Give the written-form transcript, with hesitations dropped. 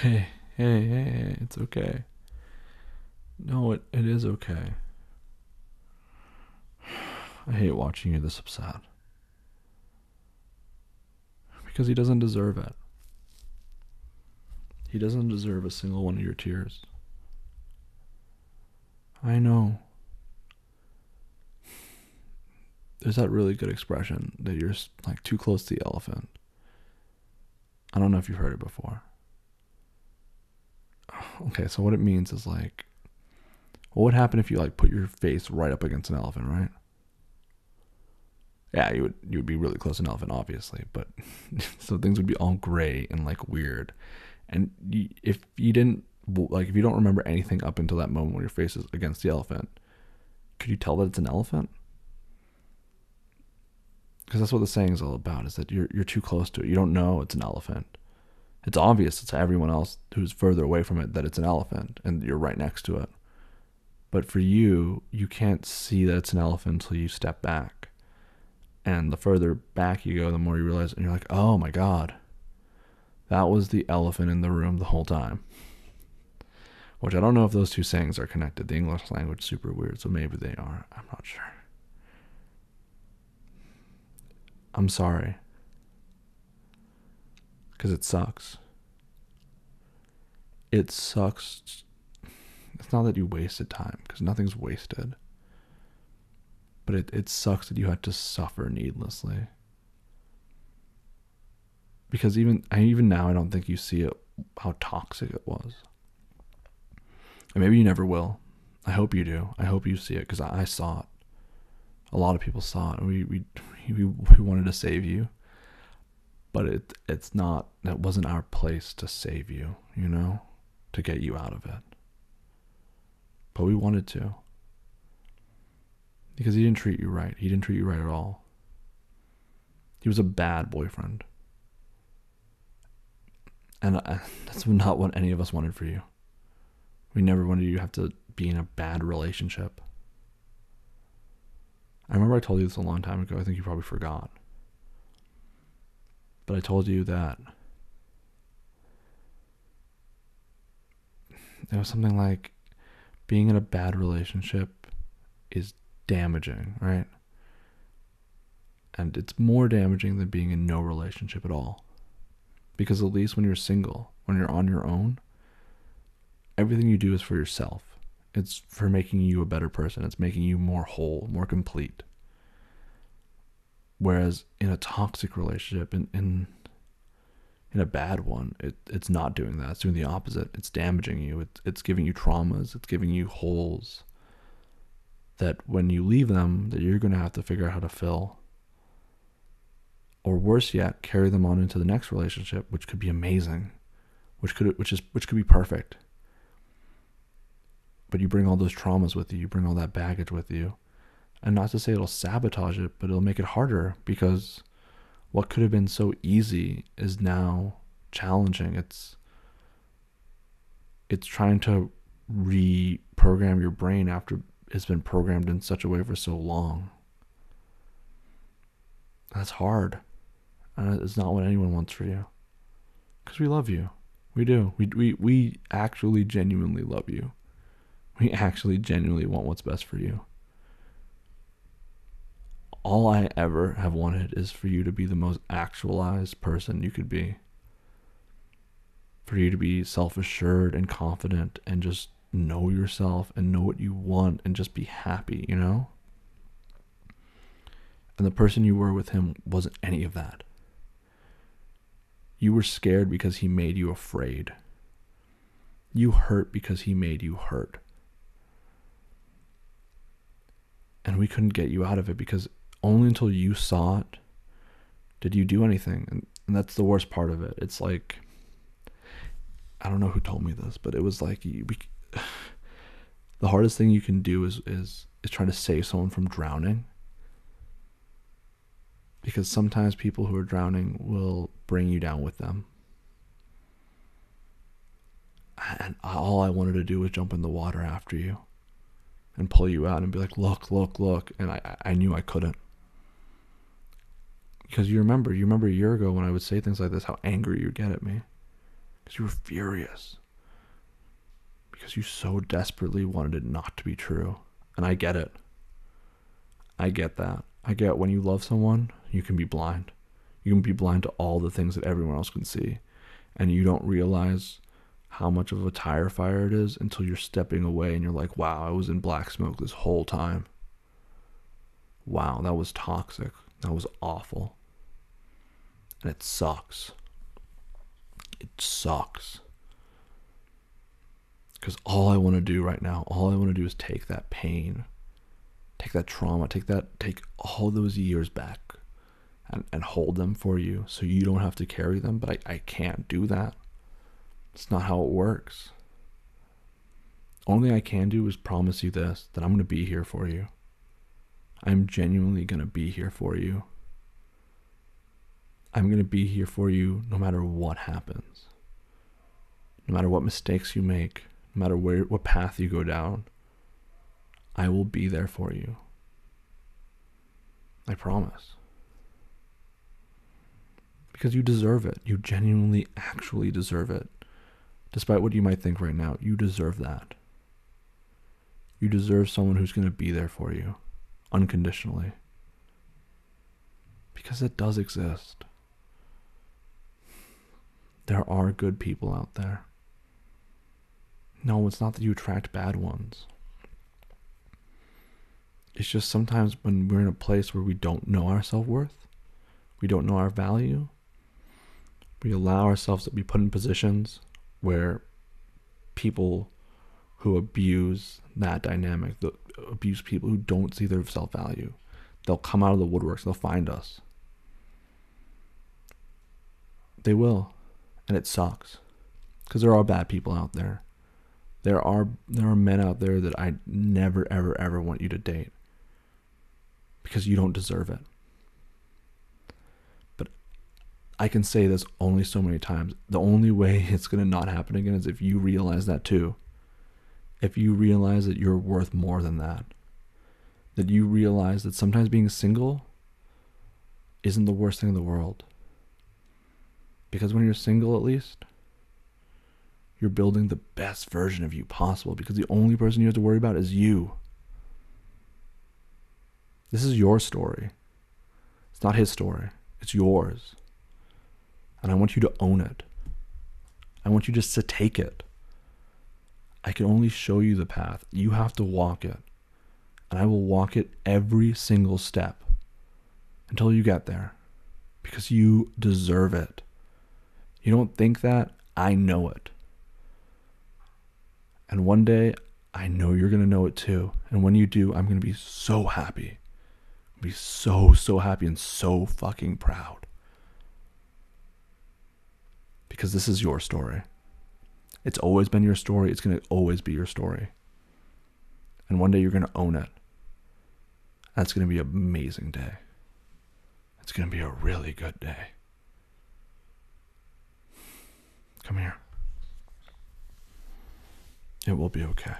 Hey, hey, it's okay. No, it is okay. I hate watching you this upset. Because he doesn't deserve it. He doesn't deserve a single one of your tears. I know. There's that really good expression that you're like too close to the elephant. I don't know if you've heard it before. Okay, so what it means is like, what would happen if you like put your face right up against an elephant, right? Yeah, you would be really close to an elephant, obviously, but so things would be all gray and like weird. And if you didn't like, if you don't remember anything up until that moment when your face is against the elephant, could you tell that it's an elephant? Because that's what the saying is all about: is that you're too close to it. You don't know it's an elephant. It's obvious to everyone else who's further away from it that it's an elephant, and you're right next to it. But for you, you can't see that it's an elephant until you step back. And the further back you go, the more you realize, and you're like, oh my god, that was the elephant in the room the whole time. Which I don't know if those two sayings are connected. The English language is super weird, so maybe they are. I'm not sure. I'm sorry. Because it sucks. It sucks. It's not that you wasted time, because nothing's wasted. But it sucks that you had to suffer needlessly. Because even now, I don't think you see it, how toxic it was. And maybe you never will. I hope you do. I hope you see it, because I saw it. A lot of people saw it, and we wanted to save you, but it's not. That wasn't our place to save you. To get you out of it. But we wanted to, because he didn't treat you right. He didn't treat you right at all. He was a bad boyfriend, and that's not what any of us wanted for you. We never wanted you to have to be in a bad relationship. I remember I told you this a long time ago. I think you probably forgot. But I told you that it was something like being in a bad relationship is damaging, right? And it's more damaging than being in no relationship at all. Because at least when you're single, when you're on your own, everything you do is for yourself. It's for making you a better person. It's making you more whole, more complete. Whereas in a toxic relationship, in a bad one, it's not doing that. It's doing the opposite. It's damaging you. It's giving you traumas. It's giving you holes that when you leave them, that you're going to have to figure out how to fill. Or worse yet, carry them on into the next relationship, which could be amazing, which could be perfect. But you bring all those traumas with you. You bring all that baggage with you. And not to say it'll sabotage it, but it'll make it harder, because what could have been so easy is now challenging. It's trying to reprogram your brain after it's been programmed in such a way for so long. That's hard. And it's not what anyone wants for you. Because we love you. We do. We actually genuinely love you. We actually genuinely want what's best for you. All I ever have wanted is for you to be the most actualized person you could be. For you to be self-assured and confident and just know yourself and know what you want and just be happy, And the person you were with him wasn't any of that. You were scared because he made you afraid. You hurt because he made you hurt. And we couldn't get you out of it, because only until you saw it did you do anything. And that's the worst part of it. It's like, I don't know who told me this, but it was like the hardest thing you can do is trying to save someone from drowning. Because sometimes people who are drowning will bring you down with them. And all I wanted to do was jump in the water after you and pull you out and be like, look, look, look. And I knew I couldn't. Because you remember a year ago when I would say things like this, how angry you'd get at me. Because you were furious. Because you so desperately wanted it not to be true. And I get it. I get that. I get when you love someone, you can be blind. You can be blind to all the things that everyone else can see. And you don't realize how much of a tire fire it is until you're stepping away and you're like, wow, I was in black smoke this whole time. Wow, that was toxic. That was awful. And it sucks. It sucks. Because all I want to do right now, all I want to do is take that pain, take that trauma, take all those years back and hold them for you so you don't have to carry them. But I can't do that. It's not how it works. Only I can do is promise you this, that I'm going to be here for you. I'm genuinely going to be here for you. I'm going to be here for you no matter what happens. No matter what mistakes you make, no matter what path you go down, I will be there for you. I promise. Because you deserve it. You genuinely, actually deserve it. Despite what you might think right now, you deserve that. You deserve someone who's going to be there for you, unconditionally. Because it does exist. There are good people out there. No, it's not that you attract bad ones. It's just sometimes when we're in a place where we don't know our self-worth, we don't know our value, we allow ourselves to be put in positions where people who abuse that dynamic, abuse people who don't see their self-value, they'll come out of the woodworks, they'll find us. They will. And it sucks. Because there are bad people out there. There are men out there that I never, ever, ever want you to date. Because you don't deserve it. But I can say this only so many times. The only way it's going to not happen again is if you realize that too. If you realize that you're worth more than that. That you realize that sometimes being single isn't the worst thing in the world. Because when you're single, at least, you're building the best version of you possible. Because the only person you have to worry about is you. This is your story. It's not his story. It's yours. And I want you to own it. I want you just to take it. I can only show you the path. You have to walk it. And I will walk it every single step until you get there. Because you deserve it. You don't think that? I know it. And one day, I know you're going to know it too. And when you do, I'm going to be so happy. I'll be so, so happy and so fucking proud. Because this is your story. It's always been your story. It's going to always be your story. And one day you're going to own it. That's going to be an amazing day. It's going to be a really good day. Come here. It will be okay.